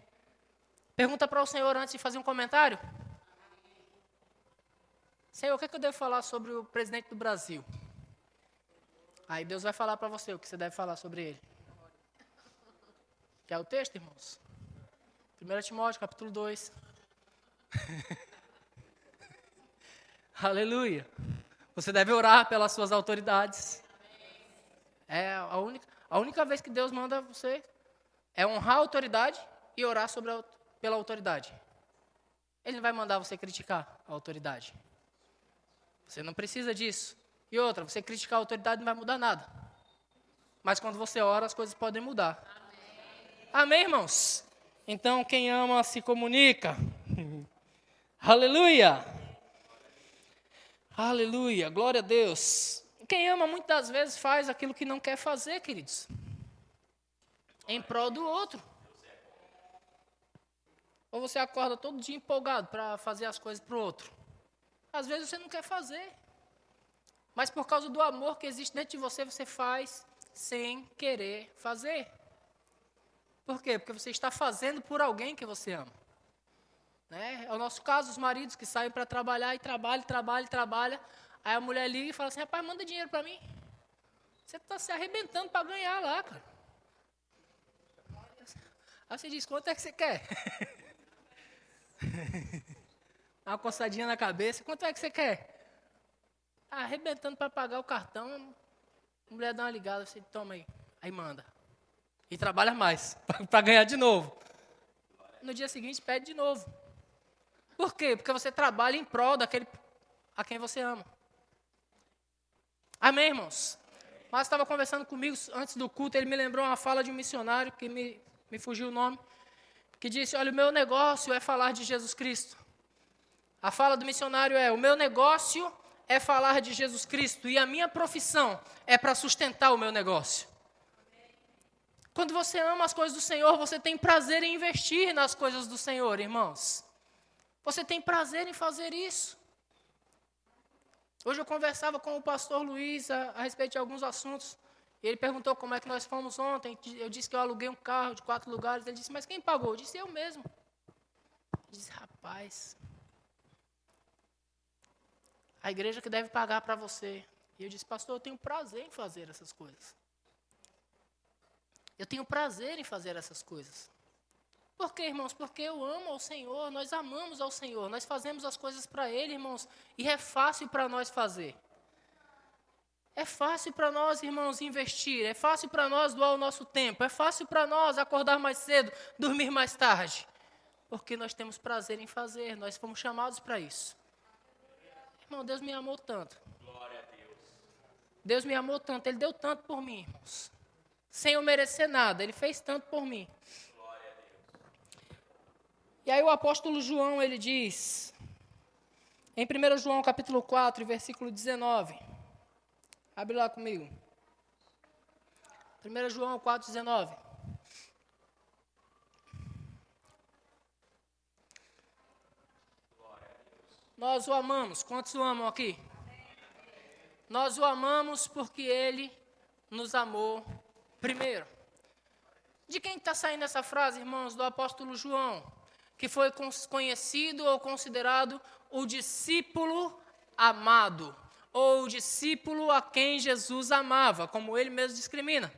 Pergunta para o Senhor antes de fazer um comentário. Senhor, o que eu devo falar sobre o presidente do Brasil? Aí Deus vai falar para você o que você deve falar sobre ele. Quer o texto, irmãos? 1 Timóteo, capítulo 2. Aleluia. Você deve orar pelas suas autoridades. É a única vez que Deus manda você é honrar a autoridade e orar pela autoridade. Ele não vai mandar você criticar a autoridade. Você não precisa disso. E outra, você criticar a autoridade não vai mudar nada. Mas quando você ora, as coisas podem mudar. Amém, irmãos? Então, quem ama se comunica. Aleluia! Aleluia, glória a Deus. Quem ama muitas das vezes faz aquilo que não quer fazer, queridos, em prol do outro. Ou você acorda todo dia empolgado para fazer as coisas para o outro. Às vezes você não quer fazer, mas por causa do amor que existe dentro de você, você faz sem querer fazer. Por quê? Porque você está fazendo por alguém que você ama. Né? É o nosso caso, os maridos que saem para trabalhar e trabalham. Aí a mulher liga e fala assim, rapaz, manda dinheiro para mim. Você está se arrebentando para ganhar lá, cara. Aí você diz, quanto é que você quer? Uma coçadinha na cabeça, quanto é que você quer? Tá arrebentando para pagar o cartão, a mulher dá uma ligada, você toma aí manda. E trabalha mais, para ganhar de novo. No dia seguinte, pede de novo. Por quê? Porque você trabalha em prol daquele a quem você ama. Amém, irmãos? Mas estava conversando comigo antes do culto, ele me lembrou uma fala de um missionário, que me fugiu o nome, que disse, olha, o meu negócio é falar de Jesus Cristo. A fala do missionário é, o meu negócio é falar de Jesus Cristo, e a minha profissão é para sustentar o meu negócio. Quando você ama as coisas do Senhor, você tem prazer em investir nas coisas do Senhor, irmãos. Você tem prazer em fazer isso. Hoje eu conversava com o pastor Luiz a respeito de alguns assuntos. E ele perguntou como é que nós fomos ontem. Eu disse que eu aluguei um carro de 4 lugares. Ele disse, mas quem pagou? Eu disse, eu mesmo. Eu disse, rapaz, a igreja que deve pagar para você. E eu disse, pastor, eu tenho prazer em fazer essas coisas. Eu tenho prazer em fazer essas coisas. Por quê, irmãos? Porque eu amo ao Senhor, nós amamos ao Senhor, nós fazemos as coisas para Ele, irmãos, e é fácil para nós fazer. É fácil para nós, irmãos, investir, é fácil para nós doar o nosso tempo, é fácil para nós acordar mais cedo, dormir mais tarde, porque nós temos prazer em fazer, nós fomos chamados para isso. Irmão, Deus me amou tanto. Glória a Deus. Deus me amou tanto, Ele deu tanto por mim, irmãos. Sem eu merecer nada, Ele fez tanto por mim. E aí o apóstolo João, ele diz, em 1 João capítulo 4, versículo 19, abre lá comigo, 1 João 4, 19. Nós o amamos, quantos o amam aqui? Nós o amamos porque ele nos amou primeiro. De quem está saindo essa frase, irmãos? Do apóstolo João, que foi conhecido ou considerado o discípulo amado, ou o discípulo a quem Jesus amava, como ele mesmo discrimina,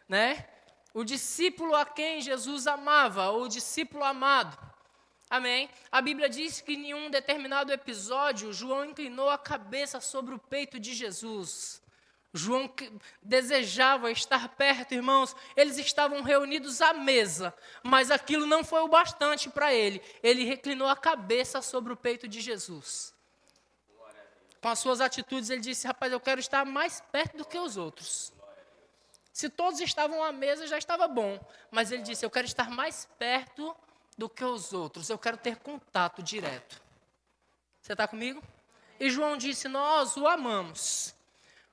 né? O discípulo a quem Jesus amava, ou o discípulo amado. Amém? A Bíblia diz que em um determinado episódio, João inclinou a cabeça sobre o peito de Jesus. João desejava estar perto, irmãos. Eles estavam reunidos à mesa, mas aquilo não foi o bastante para ele. Ele reclinou a cabeça sobre o peito de Jesus. Com as suas atitudes, ele disse, rapaz, eu quero estar mais perto do que os outros. Se todos estavam à mesa, já estava bom. Mas ele disse, eu quero estar mais perto do que os outros. Eu quero ter contato direto. Você está comigo? E João disse, nós o amamos,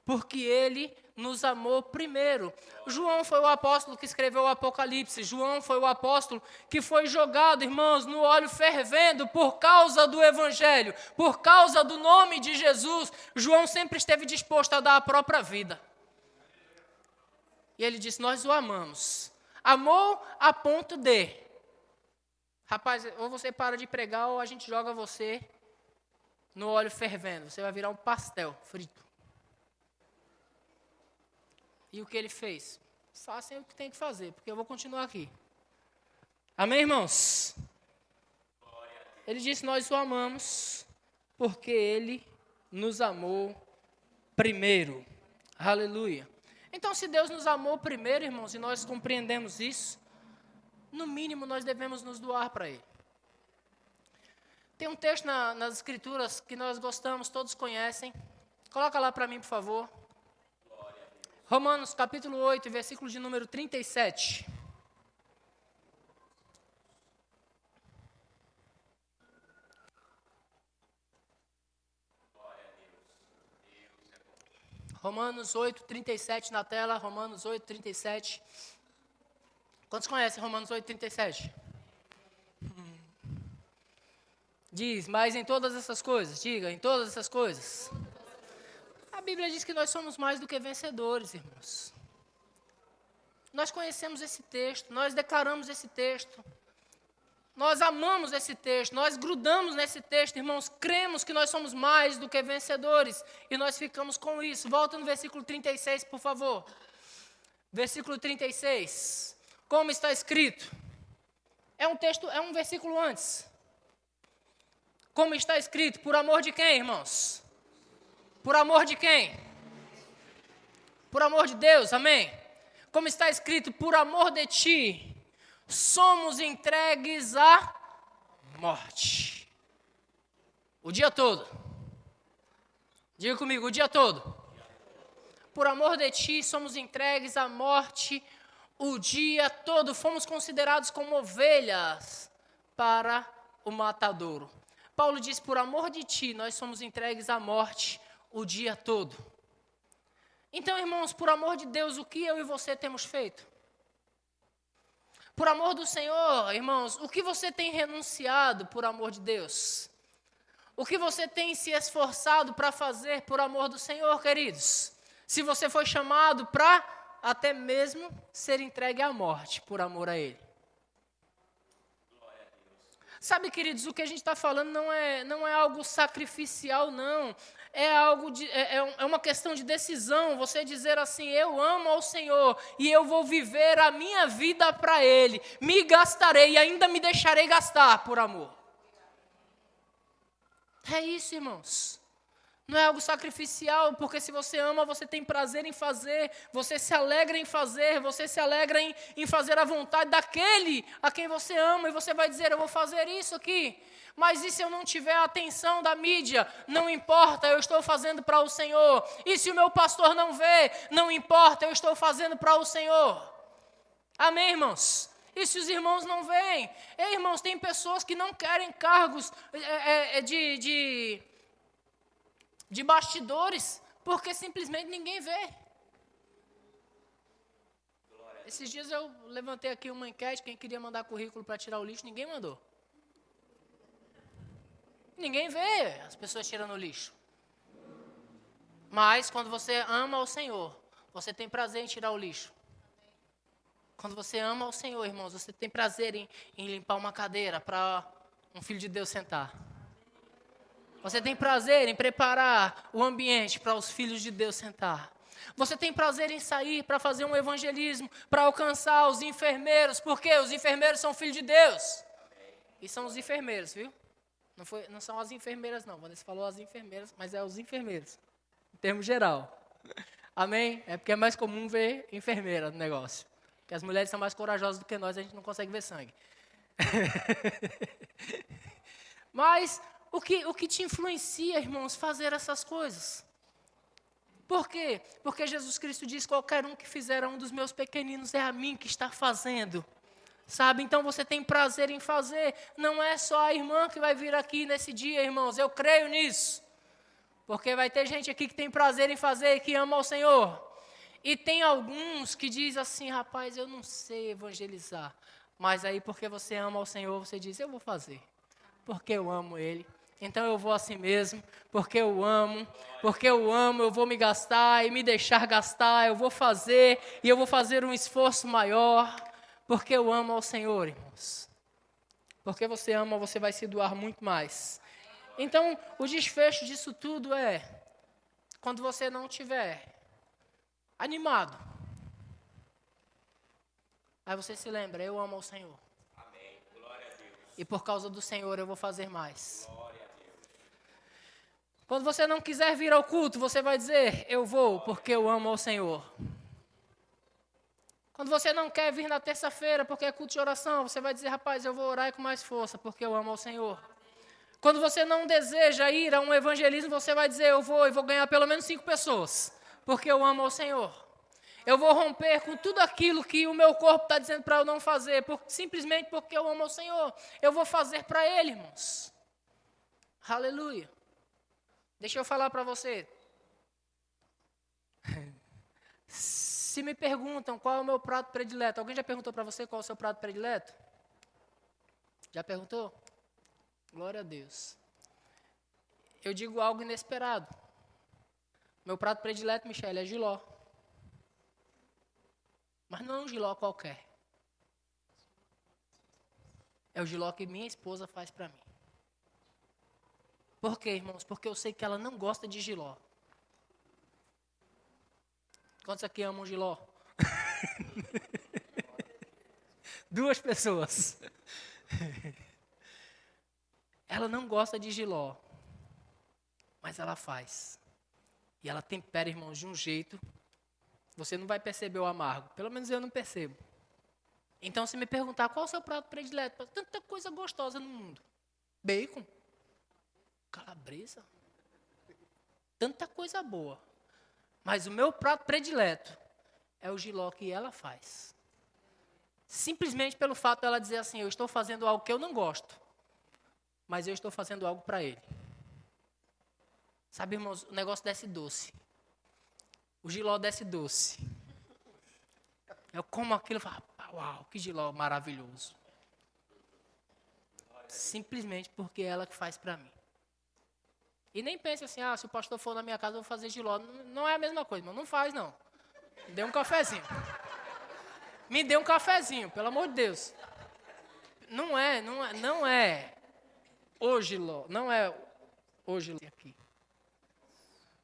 porque ele nos amou primeiro. João foi o apóstolo que escreveu o Apocalipse. João foi o apóstolo que foi jogado, irmãos, no óleo fervendo por causa do Evangelho, por causa do nome de Jesus. João sempre esteve disposto a dar a própria vida. E ele disse, nós o amamos. Amou a ponto de, rapaz, ou você para de pregar ou a gente joga você no óleo fervendo. Você vai virar um pastel frito. E o que ele fez? Façam o que tem que fazer, porque eu vou continuar aqui. Amém, irmãos? Ele disse, nós o amamos, porque ele nos amou primeiro. Aleluia. Então, se Deus nos amou primeiro, irmãos, e nós compreendemos isso, no mínimo nós devemos nos doar para Ele. Tem um texto nas Escrituras que nós gostamos, todos conhecem. Coloca lá para mim, por favor. Romanos capítulo 8, versículo de número 37. Romanos 8:37 na tela, Romanos 8:37. Quantos conhecem Romanos 8:37? Diz, mas em todas essas coisas, diga, em todas essas coisas. A Bíblia diz que nós somos mais do que vencedores, irmãos. Nós conhecemos esse texto, nós declaramos esse texto. Nós amamos esse texto, nós grudamos nesse texto, irmãos, cremos que nós somos mais do que vencedores, e nós ficamos com isso. Volta no versículo 36, por favor. Versículo 36, como está escrito? É um versículo antes. Como está escrito, por amor de quem, irmãos? Por amor de quem? Por amor de Deus, amém? Como está escrito, por amor de ti, somos entregues à morte. O dia todo. Diga comigo, o dia todo. Por amor de ti, somos entregues à morte o dia todo. Fomos considerados como ovelhas para o matadouro. Paulo diz, por amor de ti, nós somos entregues à morte o dia todo. Então, irmãos, por amor de Deus, o que eu e você temos feito? Por amor do Senhor, irmãos, o que você tem renunciado por amor de Deus? O que você tem se esforçado para fazer por amor do Senhor, queridos? Se você foi chamado para até mesmo ser entregue à morte por amor a Ele. Sabe, queridos, o que a gente está falando não é algo sacrificial, não. É uma questão de decisão. Você dizer assim, eu amo ao Senhor e eu vou viver a minha vida para Ele. Me gastarei e ainda me deixarei gastar por amor. É isso, irmãos. Não é algo sacrificial, porque se você ama, você tem prazer em fazer, você se alegra em fazer, você se alegra em fazer a vontade daquele a quem você ama, e você vai dizer, eu vou fazer isso aqui, mas e se eu não tiver a atenção da mídia? Não importa, eu estou fazendo para o Senhor. E se o meu pastor não vê? Não importa, eu estou fazendo para o Senhor. Amém, irmãos? E se os irmãos não veem? Ei, irmãos, tem pessoas que não querem cargos de bastidores, porque simplesmente ninguém vê. Esses dias eu levantei aqui uma enquete, quem queria mandar currículo para tirar o lixo, ninguém mandou. Ninguém vê as pessoas tirando o lixo. Mas quando você ama ao Senhor, você tem prazer em tirar o lixo. Quando você ama ao Senhor, irmãos, você tem prazer em limpar uma cadeira para um filho de Deus sentar. Você tem prazer em preparar o ambiente para os filhos de Deus sentar. Você tem prazer em sair para fazer um evangelismo, para alcançar os enfermeiros, porque os enfermeiros são filhos de Deus. E são os enfermeiros, viu? Não são as enfermeiras, não. Vanessa falou as enfermeiras, mas é os enfermeiros, em termo geral. Amém? É porque é mais comum ver enfermeira no negócio. Porque as mulheres são mais corajosas do que nós, a gente não consegue ver sangue. Mas o que te influencia, irmãos, fazer essas coisas? Por quê? Porque Jesus Cristo diz, qualquer um que fizer a um dos meus pequeninos é a mim que está fazendo. Sabe? Então você tem prazer em fazer. Não é só a irmã que vai vir aqui nesse dia, irmãos. Eu creio nisso. Porque vai ter gente aqui que tem prazer em fazer e que ama ao Senhor. E tem alguns que dizem assim, rapaz, eu não sei evangelizar. Mas aí porque você ama ao Senhor, você diz, eu vou fazer. Porque eu amo Ele. Então eu vou assim mesmo, porque eu amo, eu vou me gastar e me deixar gastar, eu vou fazer e eu vou fazer um esforço maior, porque eu amo ao Senhor, irmãos. Porque você ama, você vai se doar muito mais. Então, o desfecho disso tudo é, quando você não estiver animado, aí você se lembra, eu amo ao Senhor. Amém. Glória a Deus. E por causa do Senhor eu vou fazer mais. Glória a Deus. Quando você não quiser vir ao culto, você vai dizer, eu vou porque eu amo ao Senhor. Quando você não quer vir na terça-feira porque é culto de oração, você vai dizer, rapaz, eu vou orar com mais força porque eu amo ao Senhor. Quando você não deseja ir a um evangelismo, você vai dizer, eu vou ganhar pelo menos 5 pessoas porque eu amo ao Senhor. Eu vou romper com tudo aquilo que o meu corpo está dizendo para eu não fazer, simplesmente porque eu amo ao Senhor. Eu vou fazer para Ele, irmãos. Aleluia. Deixa eu falar para você. Se me perguntam qual é o meu prato predileto, alguém já perguntou para você qual é o seu prato predileto? Já perguntou? Glória a Deus. Eu digo algo inesperado. Meu prato predileto, Michele, é jiló. Mas não é um jiló qualquer. É o jiló que minha esposa faz para mim. Por quê, irmãos? Porque eu sei que ela não gosta de jiló. Quantos aqui amam jiló? 2 pessoas. Ela não gosta de jiló, mas ela faz. E ela tempera, irmãos, de um jeito, você não vai perceber o amargo. Pelo menos eu não percebo. Então, se me perguntar qual é o seu prato predileto, tanta coisa gostosa no mundo. Bacon, calabresa, tanta coisa boa. Mas o meu prato predileto é o jiló que ela faz. Simplesmente pelo fato dela dizer assim, eu estou fazendo algo que eu não gosto, mas eu estou fazendo algo para ele. Sabe, irmãos, o negócio desce doce. O jiló desce doce. Eu como aquilo e falo, uau, que jiló maravilhoso. Simplesmente porque é ela que faz para mim. E nem pense assim, se o pastor for na minha casa, eu vou fazer jiló. Não é a mesma coisa, mas não faz, não. Me dê um cafezinho. Me dê um cafezinho, pelo amor de Deus. Não é o jiló, não é o jiló aqui.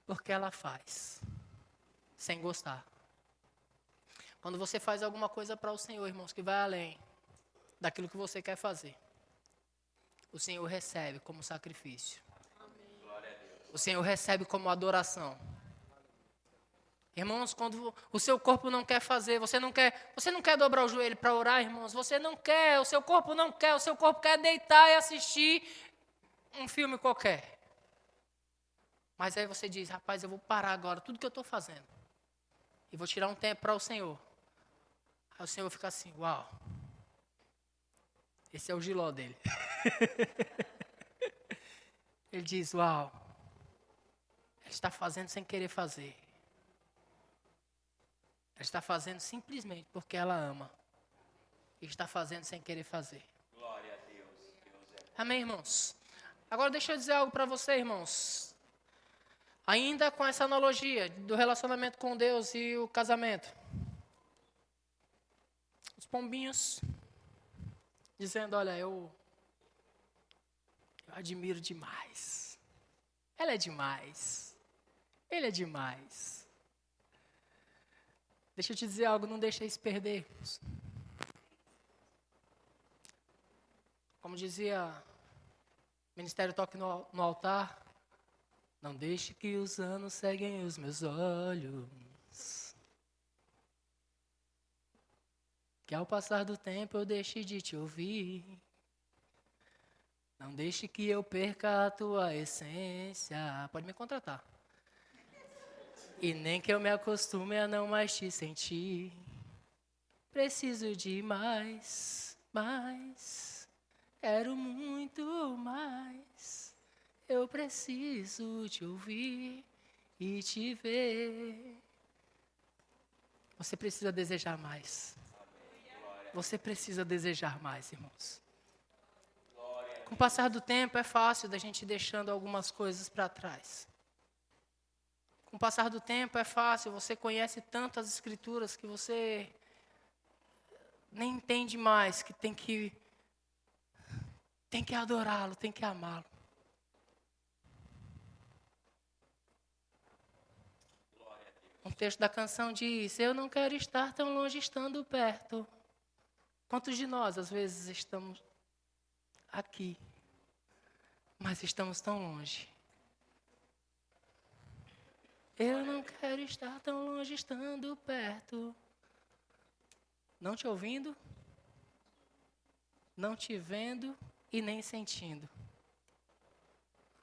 Porque ela faz, sem gostar. Quando você faz alguma coisa para o Senhor, irmãos, que vai além daquilo que você quer fazer, o Senhor recebe como sacrifício. O Senhor recebe como adoração. Irmãos, quando o seu corpo não quer fazer, você não quer dobrar o joelho para orar, irmãos, você não quer, o seu corpo não quer, o seu corpo quer deitar e assistir um filme qualquer. Mas aí você diz, rapaz, eu vou parar agora tudo que eu estou fazendo e vou tirar um tempo para o Senhor. Aí o Senhor fica assim, uau, esse é o jiló dele. Ele diz, uau, ele está fazendo sem querer fazer. Ela está fazendo simplesmente porque ela ama. E está fazendo sem querer fazer. Glória a Deus. Amém, irmãos? Agora deixa eu dizer algo para você, irmãos. Ainda com essa analogia do relacionamento com Deus e o casamento. Os pombinhos dizendo, olha, eu admiro demais. Ela é demais. Ele é demais. Deixa eu te dizer algo, não deixa isso perder. Como dizia o Ministério Toque no Altar, não deixe que os anos ceguem os meus olhos. Que ao passar do tempo eu deixe de te ouvir. Não deixe que eu perca a tua essência. Pode me contratar. E nem que eu me acostume a não mais te sentir. Preciso de mais. Quero muito mais. Eu preciso te ouvir e te ver. Você precisa desejar mais. Você precisa desejar mais, irmãos. Com o passar do tempo é fácil da gente ir deixando algumas coisas para trás. Com o passar do tempo é fácil, você conhece tanto as escrituras que você nem entende mais que tem que adorá-lo, tem que amá-lo. Um texto da canção diz, eu não quero estar tão longe estando perto. Quantos de nós, às vezes, estamos aqui, mas estamos tão longe? Eu não quero estar tão longe estando perto. Não te ouvindo, não te vendo e nem sentindo.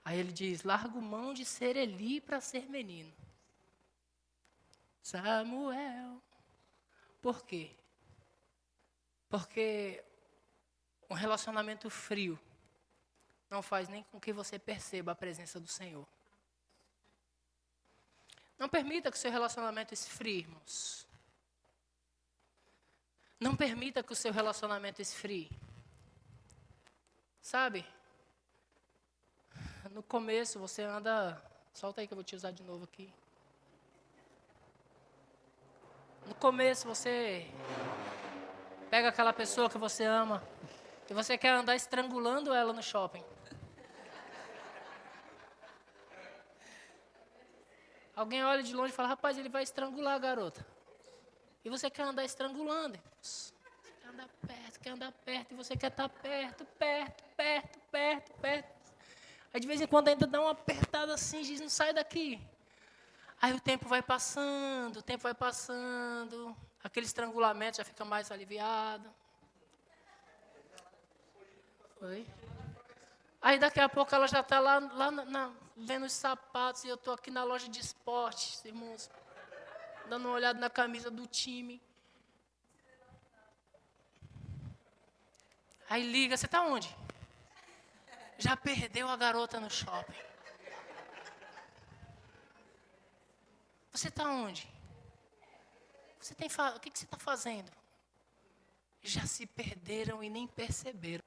Aí ele diz, largo mão de ser Eli para ser menino. Samuel. Por quê? Porque um relacionamento frio não faz nem com que você perceba a presença do Senhor. Não permita que seu relacionamento esfrie, irmãos. Não permita que o seu relacionamento esfrie. Sabe? No começo você anda... Solta aí que eu vou te usar de novo aqui. No começo você pega aquela pessoa que você ama e você quer andar estrangulando ela no shopping. Alguém olha de longe e fala, rapaz, ele vai estrangular a garota. E você quer andar estrangulando. Você quer andar perto, e você quer estar perto. Aí de vez em quando ainda dá uma apertada assim, diz, não sai daqui. Aí o tempo vai passando, aquele estrangulamento já fica mais aliviado. Foi. Aí daqui a pouco ela já está lá vendo os sapatos, e eu estou aqui na loja de esportes, irmãos, dando uma olhada na camisa do time. Aí liga, você está onde? Já perdeu a garota no shopping. Você está onde? O que você está fazendo? Já se perderam e nem perceberam.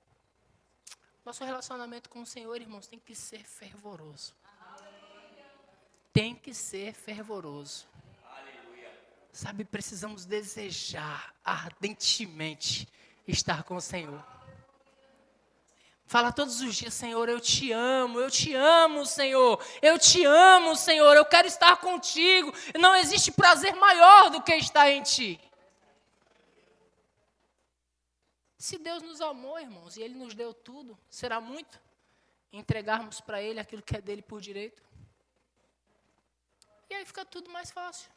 Nosso relacionamento com o Senhor, irmãos, tem que ser fervoroso. Tem que ser fervoroso. Sabe, precisamos desejar ardentemente estar com o Senhor. Fala todos os dias, Senhor, eu te amo, Senhor. Eu te amo, Senhor, eu quero estar contigo. Não existe prazer maior do que estar em ti. Se Deus nos amou, irmãos, e Ele nos deu tudo, será muito entregarmos para Ele aquilo que é dele por direito? E aí fica tudo mais fácil.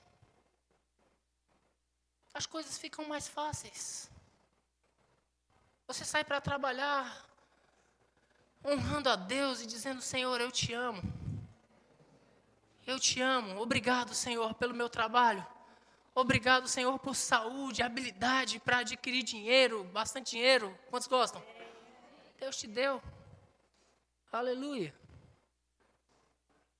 As coisas ficam mais fáceis. Você sai para trabalhar honrando a Deus e dizendo, Senhor, eu te amo. Eu te amo. Obrigado, Senhor, pelo meu trabalho. Obrigado, Senhor, por saúde, habilidade para adquirir dinheiro, bastante dinheiro. Quantos gostam? Deus te deu. Aleluia.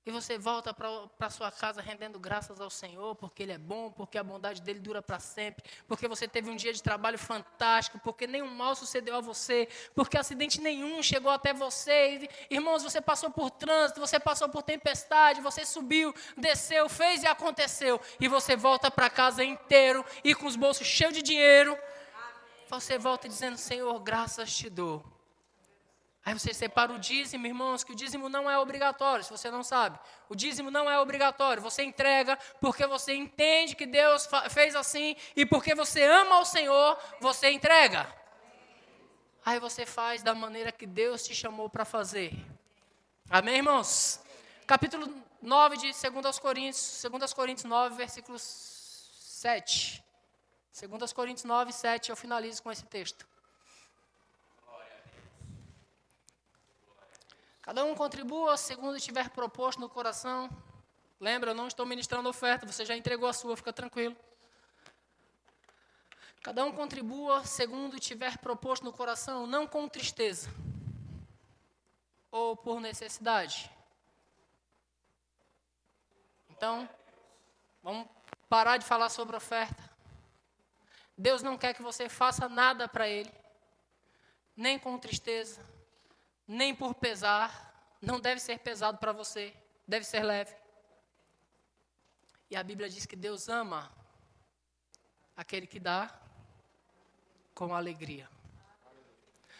E você volta para sua casa rendendo graças ao Senhor, porque Ele é bom, porque a bondade dEle dura para sempre, porque você teve um dia de trabalho fantástico, porque nenhum mal sucedeu a você, porque acidente nenhum chegou até você. Irmãos, você passou por trânsito, você passou por tempestade, você subiu, desceu, fez e aconteceu. E você volta para casa inteiro e com os bolsos cheios de dinheiro. Você volta dizendo, Senhor, graças te dou. Aí você separa o dízimo, irmãos, que o dízimo não é obrigatório, se você não sabe. O dízimo não é obrigatório, você entrega porque você entende que Deus fez assim e porque você ama ao Senhor, você entrega. Aí você faz da maneira que Deus te chamou para fazer. Amém, irmãos? Capítulo 9 de 2 Coríntios 9, versículo 7. 2 Coríntios 9, 7, eu finalizo com esse texto. Cada um contribua segundo tiver proposto no coração. Lembra, eu não estou ministrando oferta, você já entregou a sua, fica tranquilo. Cada um contribua segundo tiver proposto no coração, não com tristeza ou por necessidade. Então, vamos parar de falar sobre oferta. Deus não quer que você faça nada para Ele, nem com tristeza, nem por pesar. Não deve ser pesado para você, deve ser leve. E a Bíblia diz que Deus ama aquele que dá com alegria.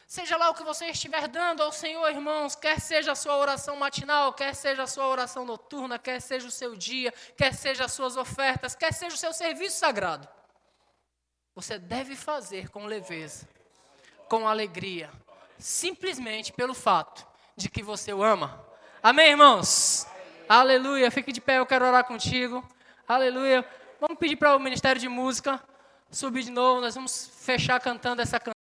Seja lá o que você estiver dando ao Senhor, irmãos, quer seja a sua oração matinal, quer seja a sua oração noturna, quer seja o seu dia, quer seja as suas ofertas, quer seja o seu serviço sagrado. Você deve fazer com leveza, com alegria, simplesmente pelo fato de que você o ama. Amém, irmãos? Aleluia. Fique de pé, eu quero orar contigo. Aleluia. Vamos pedir para o Ministério de Música subir de novo. Nós vamos fechar cantando essa canção.